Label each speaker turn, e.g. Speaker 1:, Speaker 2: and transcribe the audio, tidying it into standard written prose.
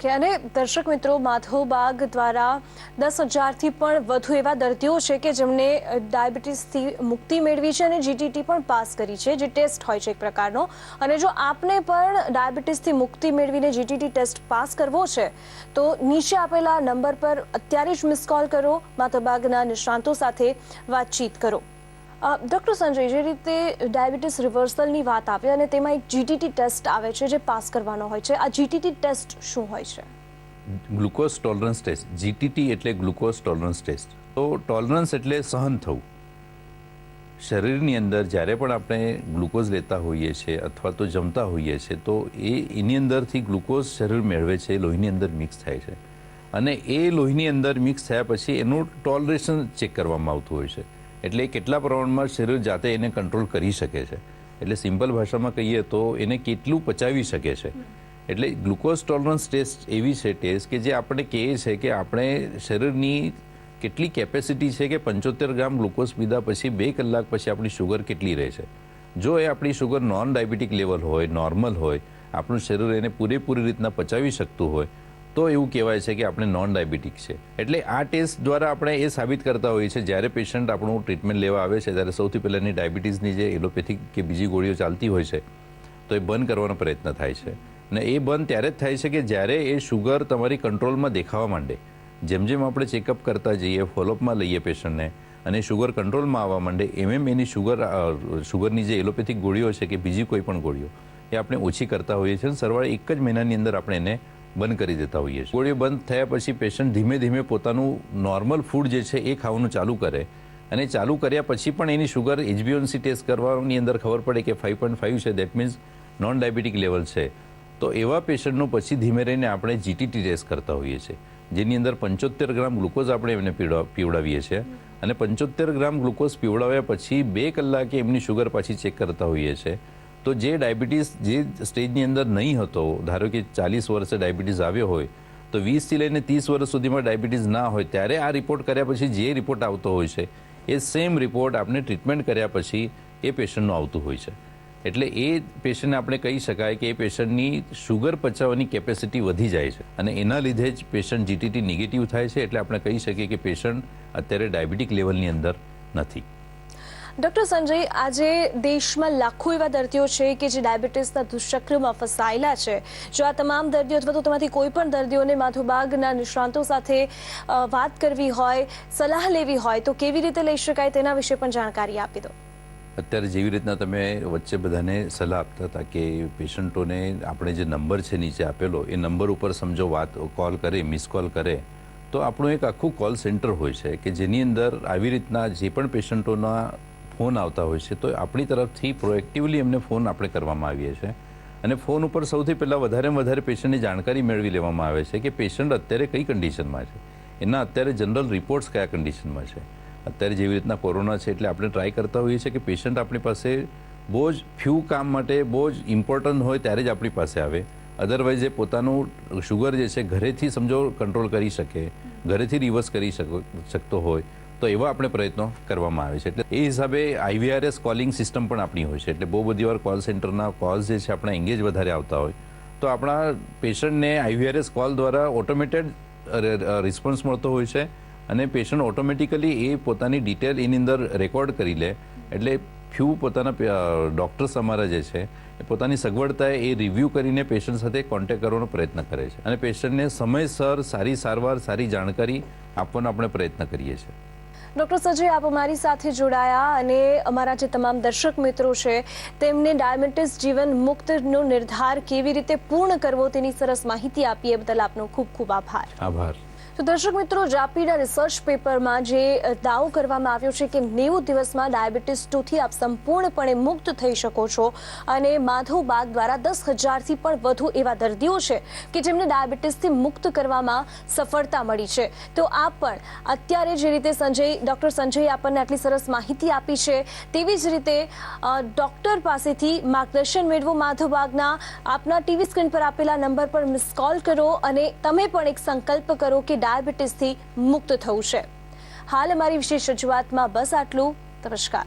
Speaker 1: અને દર્શક મિત્રો, માધવબાગ દ્વારા 10,000થી પણ વધુ એવા દર્દીઓ છે કે જેમને ડાયાબિટીસથી મુક્તિ મેળવી છે અને જીટીટી પણ પાસ કરી છે, જે ટેસ્ટ હોય છે એક પ્રકારનો। અને જો આપને પણ ડાયાબિટીસથી મુક્તિ મેળવીને જીટીટી ટેસ્ટ પાસ કરવો છે તો નીચે આપેલા નંબર પર અત્યારે જ મિસ કોલ કરો, માધવબાગના નિષ્ણાંતો સાથે વાતચીત કરો। ડૉક્ટર સંજય, જે રીતે ડાયાબિટીસ રિવર્સલની વાત આવે અને તેમાં એક જીટીટી ટેસ્ટ આવે છે જે પાસ કરવાનો હોય છે, આ જીટીટી ટેસ્ટ શું હોય છે?
Speaker 2: ગ્લુકોઝ ટોલરન્સ ટેસ્ટ, જીટીટી એટલે ગ્લુકોઝ ટોલરન્સ ટેસ્ટ। તો ટોલરન્સ એટલે સહન થવું। શરીરની અંદર જ્યારે પણ આપણે ગ્લુકોઝ લેતા હોઈએ છીએ અથવા તો જમતા હોઈએ છીએ તો એની અંદરથી ગ્લુકોઝ શરીર મેળવે છે, લોહીની અંદર મિક્સ થાય છે અને એ લોહીની અંદર મિક્સ થયા પછી એનું ટોલરેશન ચેક કરવામાં આવતું હોય છે, એટલે કેટલા પ્રમાણમાં શરીર જાતે એને કંટ્રોલ કરી શકે છે। એટલે સિમ્પલ ભાષામાં કહીએ તો એને કેટલું પચાવી શકે છે। એટલે ગ્લુકોઝ ટોલરન્સ ટેસ્ટ એવી છે ટેસ્ટ કે જે આપણે કહે છે કે આપણે શરીરની કેટલી કેપેસિટી છે કે 75 ગ્રામ ગ્લુકોઝ પીધા પછી 2 કલાક પછી આપણી શુગર કેટલી રહે છે। જો એ આપણી શુગર નોન ડાયાબિટીક લેવલ હોય, નોર્મલ હોય, આપણું શરીર એને પૂરેપૂરી રીતના પચાવી શકતું હોય તો એવું કહેવાય છે કે આપણે નોન ડાયાબિટીક છે। એટલે આ ટેસ્ટ દ્વારા આપણે એ સાબિત કરતા હોઈએ છીએ, જ્યારે પેશન્ટ આપણું ટ્રીટમેન્ટ લેવા આવે છે ત્યારે સૌથી પહેલાંની ડાયાબિટીસની જે એલોપેથિક કે બીજી ગોળીઓ ચાલતી હોય છે તો એ બંધ કરવાનો પ્રયત્ન થાય છે અને એ બંધ ત્યારે જ થાય છે કે જ્યારે એ શુગર તમારી કંટ્રોલમાં દેખાવા માંડે। જેમ જેમ આપણે ચેકઅપ કરતા જઈએ, ફોલોઅપમાં લઈએ પેશન્ટને અને શુગર કંટ્રોલમાં આવવા માંડે એમ એની શુગરની જે એલોપેથિક ગોળીઓ છે કે બીજી કોઈ પણ ગોળીઓ એ આપણે ઓછી કરતા હોઈએ છીએ અને સરવાળે એક જ મહિનાની અંદર આપણે એને બંધ કરી દેતા હોઈએ છીએ। ગોળીઓ બંધ થયા પછી પેશન્ટ ધીમે ધીમે પોતાનું નોર્મલ ફૂડ જે છે એ ખાવાનું ચાલુ કરે અને ચાલુ કર્યા પછી પણ એની શુગર HbA1c ટેસ્ટ કરવાની અંદર ખબર પડે કે 5.5 છે, that means non diabetic level છે, તો એવા પેશન્ટનો પછી ધીમે રહીને આપણે જીટીટી ટેસ્ટ કરતા હોઈએ છીએ, જેની અંદર 75 ગ્રામ ગ્લુકોઝ આપણે એમને પીવડાવીએ છીએ અને 75 ગ્રામ ગ્લુકોઝ પીવડાવ્યા પછી 2 કલાકે એમની શુગર પાછી ચેક કરતા હોઈએ છીએ। તો જે ડાયાબિટીસ જે સ્ટેજની અંદર નહીં હતો, ધારો કે 40 વર્ષે ડાયાબિટીસ આવ્યો હોય તો 20થી લઈને 30 વર્ષ સુધીમાં ડાયાબિટીસ ના હોય ત્યારે આ રિપોર્ટ કર્યા પછી જે રિપોર્ટ આવતો હોય છે એ સેમ રિપોર્ટ આપણે ટ્રીટમેન્ટ કર્યા પછી એ પેશન્ટનું આવતું હોય છે। એટલે એ પેશન્ટને આપણે કહી શકાય કે એ પેશન્ટની શુગર પચાવવાની કેપેસિટી વધી જાય છે અને એના લીધે જ પેશન્ટ જીટીટી નેગેટિવ થાય છે। એટલે આપણે કહી શકીએ કે પેશન્ટ અત્યારે ડાયાબિટીક લેવલની અંદર નથી।
Speaker 1: ડૉક્ટર સંજય, આજે દેશમાં લાખો એવા દર્દીઓ છે કે જે ડાયાબિટીસના દુષ્ચક્રમાં ફસાયેલા છે। જો આ તમામ દર્દીઓ અથવા તો તેમાંથી કોઈ પણ દર્દીઓને માધવબાગના નિષ્ણાંતો સાથે વાત કરવી હોય, સલાહ લેવી હોય તો કેવી રીતે લઈ શકાય તેના વિશે પણ જાણકારી આપી દો।
Speaker 2: અત્યારે જેવી રીતના તમે વચ્ચે બધાને સલાહ આપતા હતા કે પેશન્ટોને આપણે જે નંબર છે નીચે આપેલો એ નંબર ઉપર સમજો કોલ કરે, મિસ કોલ કરે તો આપણું એક આખું કોલ સેન્ટર હોય છે કે જેની અંદર આવી રીતના જે પણ પેશન્ટોના ફોન આવતા હોય છે તો આપણી તરફથી પ્રોએક્ટિવલી એમને ફોન આપણે કરવામાં આવીએ છીએ અને ફોન ઉપર સૌથી પહેલાં વધારે પેશન્ટની જાણકારી મેળવી લેવામાં આવે છે કે પેશન્ટ અત્યારે કઈ કન્ડિશનમાં છે, એના અત્યારે જનરલ રિપોર્ટ્સ કયા કન્ડિશનમાં છે। અત્યારે જેવી રીતના કોરોના છે એટલે આપણે ટ્રાય કરતા હોઈએ છીએ કે પેશન્ટ આપણી પાસે બહુ જ ફ્યુ કામ માટે બહુ જ ઇમ્પોર્ટન્ટ હોય ત્યારે જ આપણી પાસે આવે, અધરવાઇઝ એ પોતાનું શુગર જે છે ઘરેથી સમજો કંટ્રોલ કરી શકે, ઘરેથી રિવર્સ કરી શકતો હોય તો એવા આપણે પ્રયત્નો કરવામાં આવે છે। એટલે એ હિસાબે IVRS કોલિંગ સિસ્ટમ પણ આપણી હોય છે, એટલે બહુ બધી વાર કોલ સેન્ટરના કોલ્સ જે છે આપણા એંગેજ વધારે આવતા હોય તો આપણા પેશન્ટને IVRS કોલ દ્વારા ઓટોમેટેડ રિસ્પોન્સ મળતો હોય છે અને પેશન્ટ ઓટોમેટિકલી એ પોતાની ડિટેલ એની અંદર રેકોર્ડ કરી લે। એટલે ફ્યુ પોતાના ડૉક્ટર્સ અમારા જે છે એ પોતાની સગવડતાએ એ રિવ્યૂ કરીને પેશન્ટ સાથે કોન્ટેક્ટ કરવાનો પ્રયત્ન કરે છે અને પેશન્ટને સમયસર સારી સારવાર, સારી જાણકારી આપવાનો આપણે પ્રયત્ન કરીએ છીએ।
Speaker 1: ડૉક્ટર સંજય, આપ અમારી સાથે જોડાયા અને અમારા જે તમામ દર્શક મિત્રો છે તેમને ડાયાબિટીસ જીવન મુક્તનો નિર્ધાર કેવી રીતે પૂર્ણ કરવો તેની સરસ માહિતી આપી એ બદલ આપનો ખૂબ ખૂબ આભાર। તો દર્શક મિત્રો, જાપીના રિસર્ચ પેપરમાં જે દાવો કરવામાં આવ્યો છે કે 90 દિવસમાં ડાયાબિટીસ 2થી આપ સંપૂર્ણપણે મુક્ત થઈ શકો છો અને માધવબાગ દ્વારા 10,000થી પણ વધુ એવા દર્દીઓ છે કે જેમને ડાયાબિટીસથી મુક્ત કરવામાં સફળતા મળી છે। તો આપ પણ અત્યારે જે રીતે ડૉક્ટર સંજય આપણને આટલી સરસ માહિતી આપી છે તેવી જ રીતે ડૉક્ટર પાસેથી માર્ગદર્શન મેળવો। માધવબાગના આપના ટીવી સ્ક્રીન પર આપેલા નંબર પર મિસ કોલ કરો અને તમે પણ એક સંકલ્પ કરો કે ડાયાબિટીસથી મુક્ત થવું છે। હાલ અમારી વિશેષ રજૂઆતમાં બસ આટલું। નમસ્કાર।